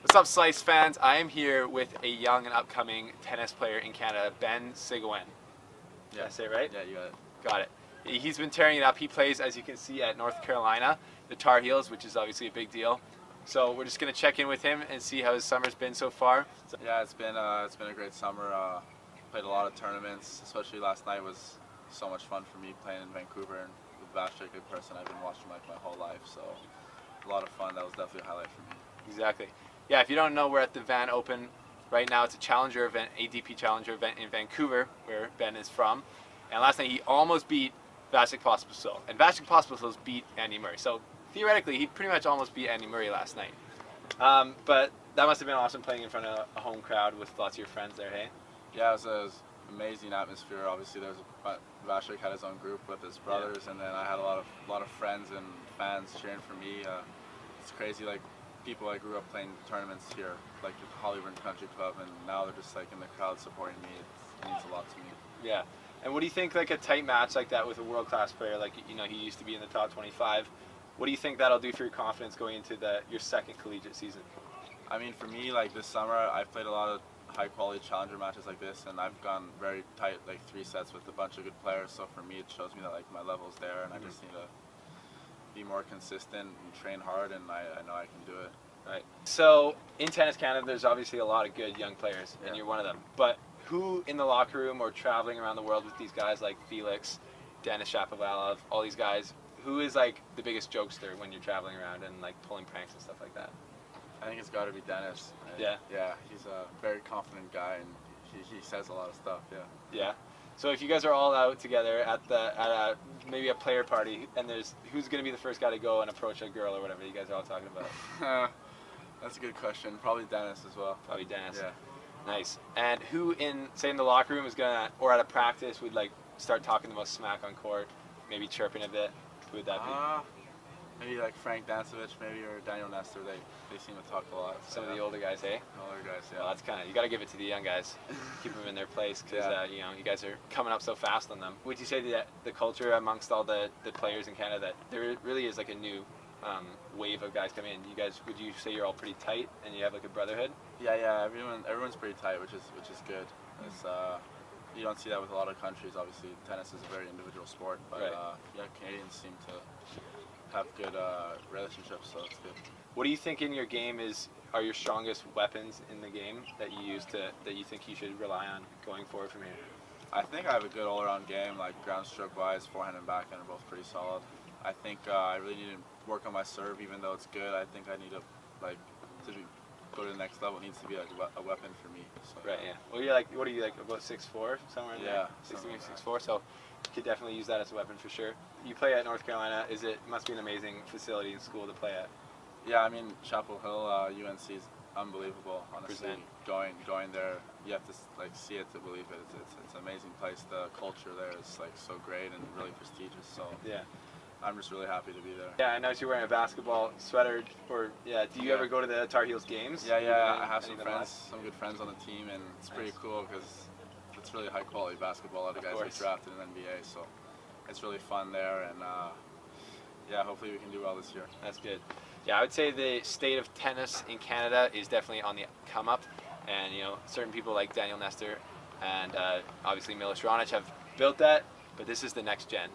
What's up, Slice fans? I am here with a young and upcoming tennis player in Canada, Ben Sigouin. Did I say it right? Yeah, you got it. Got it. He's been tearing it up. He plays, as you can see, at North Carolina, the Tarheels, which is obviously a big deal. So we're just going to check in with him and see how his summer's been so far. Yeah, it's been a great summer. Played a lot of tournaments, especially last night was so much fun for me playing in Vancouver, and with Vashik, a person I've been watching like my whole life. So a lot of fun. That was definitely a highlight for me. Exactly. Yeah, if you don't know, we're at the VanOpen right now. It's a Challenger event, ATP Challenger event in Vancouver, where Ben is from. And last night he almost beat Vasek Pospisil. And Vasek Pospisil's beat Andy Murray. So theoretically, he pretty much almost beat Andy Murray last night. But that must have been awesome playing in front of a home crowd with lots of your friends there, hey? Yeah, it was amazing atmosphere. Obviously, Vashik had his own group with his brothers, and then I had a lot of friends and fans cheering for me. It's crazy, like people I grew up playing tournaments here, like the Hollywood Country Club, and now they're just like in the crowd supporting me. It means a lot to me. Yeah. And what do you think, like a tight match like that with a world-class player, like, you know, he used to be in the top 25, what do you think that'll do for your confidence going into your second collegiate season? I mean, for me, like this summer, I've played a lot of high-quality challenger matches like this, and I've gone very tight, like 3 sets with a bunch of good players. So for me, it shows me that like my level's there, and I just need to be more consistent and train hard, and I know I can do it. Right. So in Tennis Canada, there's obviously a lot of good young players, and Yeah. you're one of them. But who in the locker room or traveling around the world with these guys like Felix, Denis, Shapovalov, all these guys, who is like the biggest jokester when you're traveling around and like pulling pranks and stuff like that? I think it's got to be Denis. Yeah. Yeah, he's a very confident guy, and he says a lot of stuff. Yeah. Yeah. So if you guys are all out together at maybe a player party, and who's going to be the first guy to go and approach a girl or whatever you guys are all talking about? That's a good question. Probably Denis as well. Probably Denis. Yeah. Nice. And who in the locker room is gonna, or at a practice, would like start talking the most smack on court, maybe chirping a bit? Who would that be? Maybe like Frank Dancevich, maybe, or Daniel Nestor. They seem to talk a lot. Some of the older guys, eh? Older guys, yeah. Well, that's you gotta give it to the young guys, keep them in their place, because you know, you guys are coming up so fast on them. Would you say that the culture amongst all the players in Canada, that there really is like a new wave of guys coming in? You guys, would you say you're all pretty tight and you have like a brotherhood? Yeah. Everyone's pretty tight, which is good. It's, you don't see that with a lot of countries. Obviously, tennis is a very individual sport, but right. Yeah, Canadians seem to have good relationships, so it's good. What do you think in your game are your strongest weapons in the game that you use that you think you should rely on going forward from here? I think I have a good all-around game, like ground stroke wise, forehand and backhand are both pretty solid. I think I really need to work on my serve, even though it's good. I think I need to go to the next level. It needs to be like a weapon for me. So, right. Yeah. Well, you're like, what are you, like about 6'4", somewhere in there? Yeah. 6'4". So you could definitely use that as a weapon for sure. You play at North Carolina. It must be an amazing facility and school to play at. Yeah, I mean Shapovalov, UNC is unbelievable. Honestly, going there, you have to like see it to believe it. It's an amazing place. The culture there is like so great and really prestigious. So yeah, I'm just really happy to be there. Yeah, I noticed you're wearing a basketball sweater. Do you ever go to the Tar Heels games? Yeah. I have some good friends on the team, and it's pretty cool because it's really high quality basketball. A lot of guys get drafted in the NBA, so it's really fun there, and yeah, hopefully we can do well this year. That's good. Yeah, I would say the state of tennis in Canada is definitely on the come up, and you know, certain people like Daniel Nestor and obviously Milos Raonic have built that, but this is the next gen,